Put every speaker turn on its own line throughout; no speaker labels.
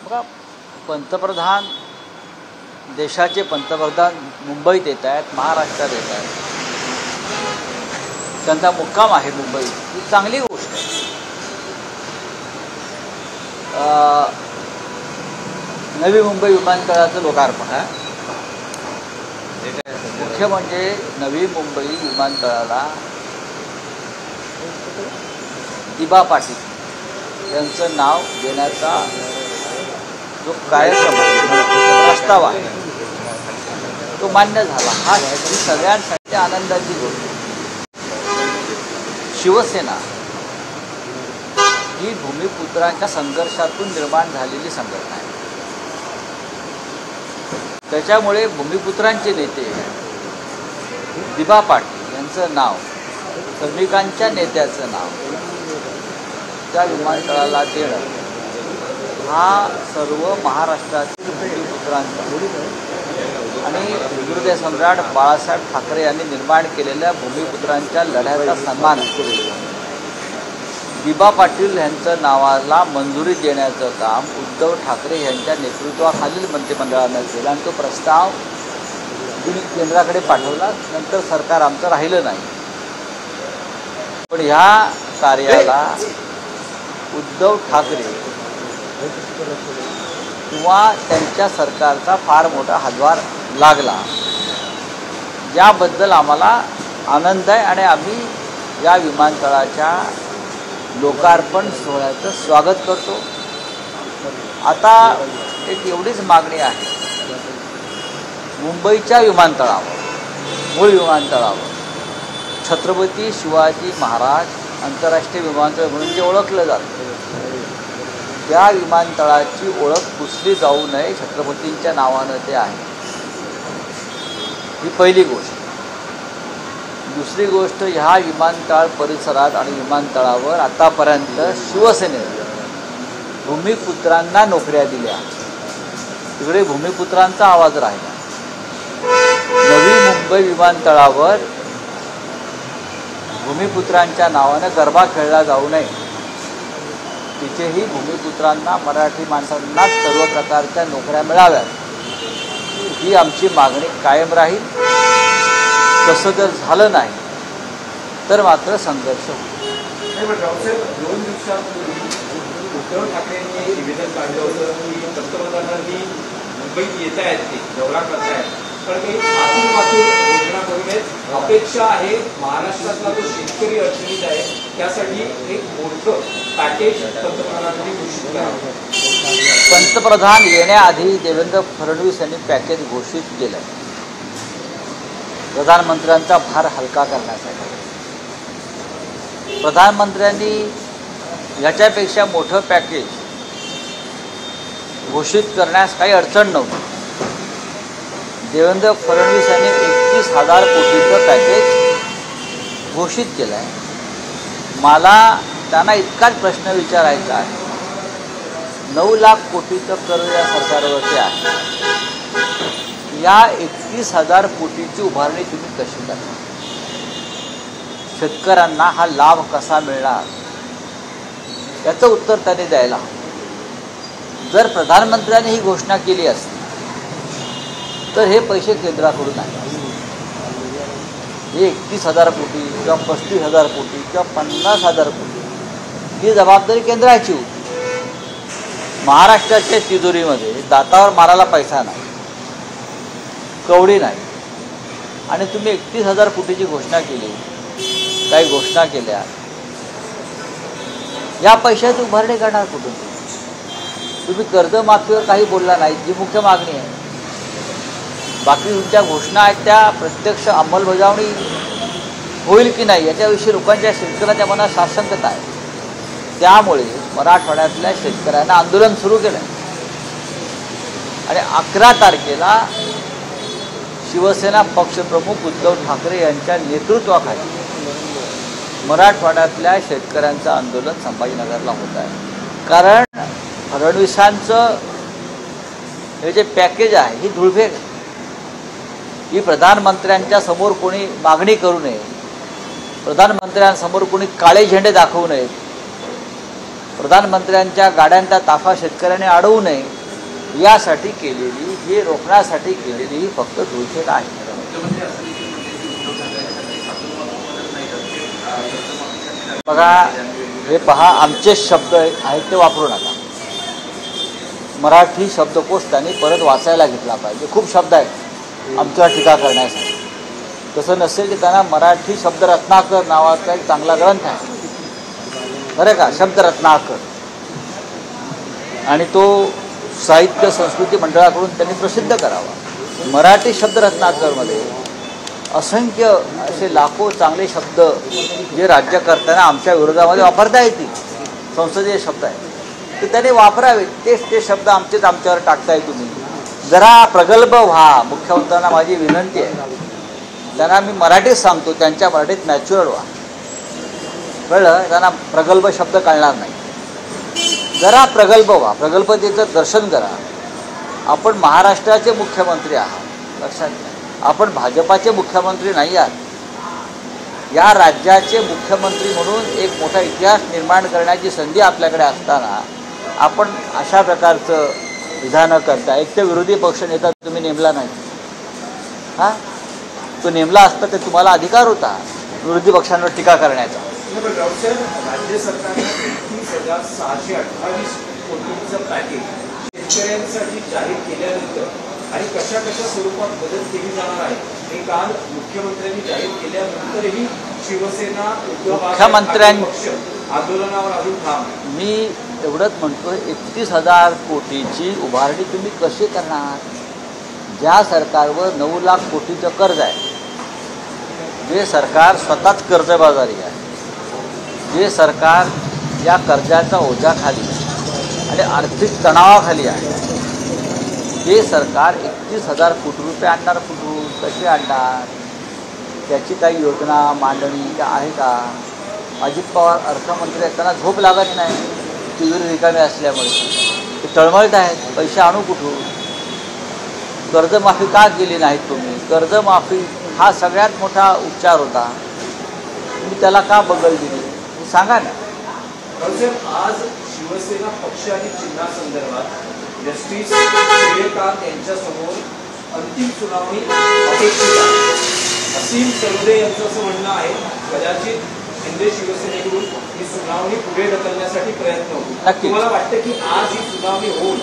बघा, पंतप्रधान देशाचे पंतप्रधान मुंबईत येत आहेत, महाराष्ट्रात येत आहेत, त्यांचा मुक्काम आहे मुंबईत, ही चांगली गोष्ट आहे। नवी मुंबई विमानतळाचं लोकार्पण आहे। मुख्य म्हणजे नवी मुंबई विमानतळाला दिबा पाटील यांचं नाव देण्याचा जो कार्यक्रम आहे, प्रस्ताव आहे, तो मान्य झाला। हा सगळ्यांसाठी आनंदाची गोष्ट आहे। शिवसेना ही भूमिपुत्रांच्या संघर्षातून निर्माण झालेली संघटना आहे। त्याच्यामुळे भूमिपुत्रांचे नेते दिबा पाटील यांचं नाव, श्रमिकांच्या नेत्याचं नाव त्या विमानतळाला देणं हा सर्व महाराष्ट्रातील भूमिपुत्रांचा आणि हृदय सम्राट बाळासाहेब ठाकरे यांनी निर्माण केलेल्या भूमिपुत्रांच्या लढ्याचा सन्मान आहे। दिबा पाटील यांचं नावाला मंजुरी देण्याचं काम उद्धव ठाकरे यांच्या नेतृत्वाखालील मंत्रिमंडळानं केलं आणि तो प्रस्ताव केंद्राकडे पाठवला। नंतर सरकार आमचं राहिलं नाही, पण ह्या कार्याला उद्धव ठाकरे किंवा त्यांच्या सरकारचा फार मोठा हातभार लागला, याबद्दल आम्हाला आनंद आहे आणि आम्ही या विमानतळाच्या लोकार्पण सोहळ्याचं स्वागत करतो। आता एक एवढीच मागणी आहे, मुंबईच्या विमानतळावर, मूळ विमानतळावर छत्रपती शिवाजी महाराज आंतरराष्ट्रीय विमानतळ म्हणून जे ओळखलं जातं, त्या विमानतळाची ओळख पुसली जाऊ नये, छत्रपतींच्या नावानं ते आहे। ही पहिली गोष्ट। दुसरी गोष्ट, ह्या विमानतळ परिसरात आणि विमानतळावर आतापर्यंत शिवसेनेने भूमिपुत्रांना नोकऱ्या दिल्या, तिकडे भूमिपुत्रांचा आवाज राहिला। नवी मुंबई विमानतळावर भूमिपुत्रांच्या नावानं गरबा खेळला जाऊ नये, तिथेही भूमिपुत्रांना, मराठी माणसांना सर्व प्रकारच्या नोकऱ्या मिळाव्यात, ही आमची मागणी कायम राहील। तसं जर झालं नाही तर मात्र संघर्ष होईल।
दोन दिवसापूर्वी उद्धव ठाकरेंनी निवेदन काढलं होतं की पंतप्रधानांनी मुंबईत येत आहेत, ते दौरा करत आहेत, पण काही आतून घोषणा करू नयेत। अपेक्षा आहे महाराष्ट्रातला जो शेतकरी अडचणीत आहे त्यासाठी एक मोठं पॅकेज पंतप्रधानांनी घोषित करावं।
पंतप्रधान येण्याआधी देवेंद्र फडणवीस यांनी पॅकेज घोषित केलं, प्रधानमंत्र्यांचा भार हलका करण्यासाठी। प्रधानमंत्र्यांनी याच्यापेक्षा मोठं पॅकेज घोषित करण्यास काही अडचण नव्हती। देवेंद्र फडणवीस यांनी 31,000 कोटीचं पॅकेज घोषित केलं आहे। मला त्यांना इतकाच प्रश्न विचारायचा आहे, 9 लाख कोटीचं कर्ज या सरकारवरती आहे, या 31,000 कोटीची उभारणी तुम्ही कशी करणार? शेतकऱ्यांना हा लाभ कसा मिळणार, याचं उत्तर त्यांनी द्यायला हवं। जर प्रधानमंत्र्यांनी ही घोषणा केली असती तर हे पैसे केंद्राकडून आहे, हे 31,000 कोटी किंवा 35,000 कोटी किंवा 50,000 कोटी ही जबाबदारी केंद्राची होती। महाराष्ट्राच्या तिजोरीमध्ये दातावर मारायला पैसा नाही, कवडी नाही, आणि तुम्ही 31,000 कोटीची घोषणा केली, काही घोषणा केल्या, या पैशाची उभारणी करणार कुठून? तुम्ही कर्जमाफीवर काही बोलला नाही, जी मुख्य मागणी आहे। बाकी तुमच्या घोषणा आहेत त्या प्रत्यक्ष अंमलबजावणी होईल की नाही याच्याविषयी लोकांच्या, शेतकऱ्यांच्या मनात साशंकता आहे। त्यामुळे मराठवाड्यातल्या शेतकऱ्यांना आंदोलन सुरू केलं आणि 11 तारखेला शिवसेना पक्षप्रमुख उद्धव ठाकरे यांच्या नेतृत्वाखाली मराठवाड्यातल्या शेतकऱ्यांचं आंदोलन संभाजीनगरला होत आहे। कारण फडणवीसांचं हे जे पॅकेज आहे ही धुळफेक, ही प्रधानमंत्र्यांच्या समोर कोणी मागणी करू नये, प्रधानमंत्र्यांसमोर कोणी काळे झेंडे दाखवू नयेत, प्रधानमंत्र्यांच्या गाड्यांचा ताफा शेतकऱ्यांनी अडवू नये, यासाठी केलेली, हे रोखण्यासाठी केलेली ही फक्त धुळखेड आहे. बघा, हे पहा, आमचे शब्द आहेत ते वापरू नका. मराठी शब्दकोश त्यांनी परत वाचायला घेतला पाहिजे. खूप शब्द आहेत आमच्यावर टीका करण्यासाठी. तसं नसेल की त्यांना मराठी शब्दरत्नाकर नावाचा एक चांगला ग्रंथ आहे, बरं का, शब्दरत्नाकर, आणि तो साहित्य संस्कृती मंडळाकडून त्यांनी प्रसिद्ध करावा. मराठी शब्दरत्नाकरमध्ये असंख्य असे लाखो चांगले शब्द जे राज्यकर्त्यांना आमच्या विरोधामध्ये वापरता येतील, संसदीय शब्द आहेत, ते त्याने वापरावेत. ते शब्द आमच्यावर टाकताय तुम्ही. जरा प्रगल्भ व्हा. मुख्यमंत्र्यांना माझी विनंती आहे, त्यांना मी मराठीत सांगतो, त्यांच्या मराठीत नॅचरल व्हा. कळलं? त्यांना प्रगल्भ शब्द कळणार नाही. जरा प्रगल्भ व्हा, प्रगल्भतेचं दर्शन करा. आपण महाराष्ट्राचे मुख्यमंत्री आहात, लक्षात घ्या. आपण भाजपाचे मुख्यमंत्री नाही आहात. या राज्याचे मुख्यमंत्री म्हणून एक मोठा इतिहास निर्माण करण्याची संधी आपल्याकडे असताना आपण अशा प्रकारचं विधानं करता. एक तर विरोधी पक्ष नेता तुम्ही नेमला नाही. हां, तो नेमला असता तर तुम्हाला अधिकार होता विरोधी पक्षांवर टीका करण्याचा.
राज्य सरकारने 31,628 कोटींचं पॅकेज शेतकऱ्यांसाठी जाहीर केल्यानंतर आणि कशा कशा स्वरूपात मदत केली जाणार आहे हे काल मुख्यमंत्र्यांनी जाहीर केल्यानंतरही शिवसेना मुख्यमंत्र्यांनी आंदोलनावर अजून ठाम.
मी एवढंच म्हणतो, 31,000 कोटीची उभारणी तुम्ही कशी करणार? ज्या सरकारवर 9 लाख कोटीचं कर्ज आहे, जे सरकार स्वतःच कर्जबाजारी आहे, जे सरकार या कर्जाच्या ओझ्याखाली आणि आर्थिक तणावाखाली आहे, ते सरकार 31,000 कोटी रुपये आणणार कुठून? कसे आणणार? त्याची काही योजना मांडणी आहे का? अजित पवार अर्थमंत्री असताना झोप लागत नाही, तिजोरी रिकामी असल्यामुळे ते तळमळत आहेत. पैसे आणू कुठून? कर्जमाफी का केली नाहीत तुम्ही? कर्जमाफी हा सगळ्यात मोठा उपचार होता, तुम्ही त्याला का बगल दिली? सांगा ना.
आज शिवसेना पक्ष आणि चिन्हासंदर्भात जस्टिस सूर्यकांत यांच्यासमोर अंतिम सुनावणी अपेक्षित आहे. असीम सरोदे यांचं असं म्हणणं आहे, कदाचित शिंदे शिवसेनेकडून ही सुनावणी पुढे ढकलण्यासाठी प्रयत्न होईल. तुम्हाला वाटतं की आज ही सुनावणी होईल?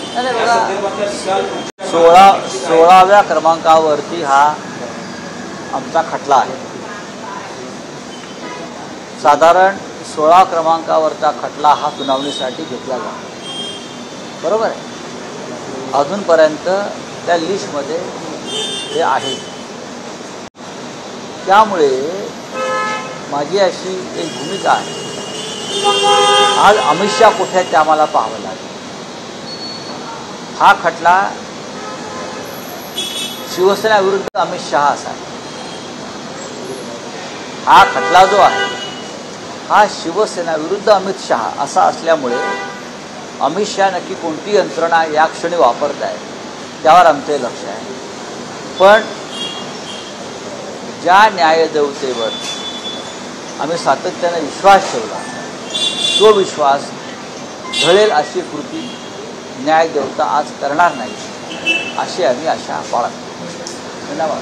16व्या क्रमांकावरती हा आमचा खटला आहे. साधारण 16 क्रमांकावरचा खटला हा सुनावणीसाठी घेतला जातो, बरोबर आहे. अजूनपर्यंत त्या लिस्टमध्ये हे आहे. त्यामुळे माझी अशी एक भूमिका आहे, आज अमित शहा कुठे आहेत ते आम्हाला पाहावं लागेल. हा खटला शिवसेना विरुद्ध अमित शहा असा आहे. हा खटला जो आहे हा शिवसेना विरुद्ध अमित शहा असा असल्यामुळे अमित शहा नक्की कोणती यंत्रणा या क्षणी वापरत आहे त्यावर आमचे लक्ष आहे. पण ज्या न्यायदेवतेवर आम्ही सातत्याने विश्वास ठेवला, तो विश्वास ढळेल अशी कृती न्यायदेवता आज करणार नाही, अशी आम्ही आशा बाळगतो. धन्यवाद.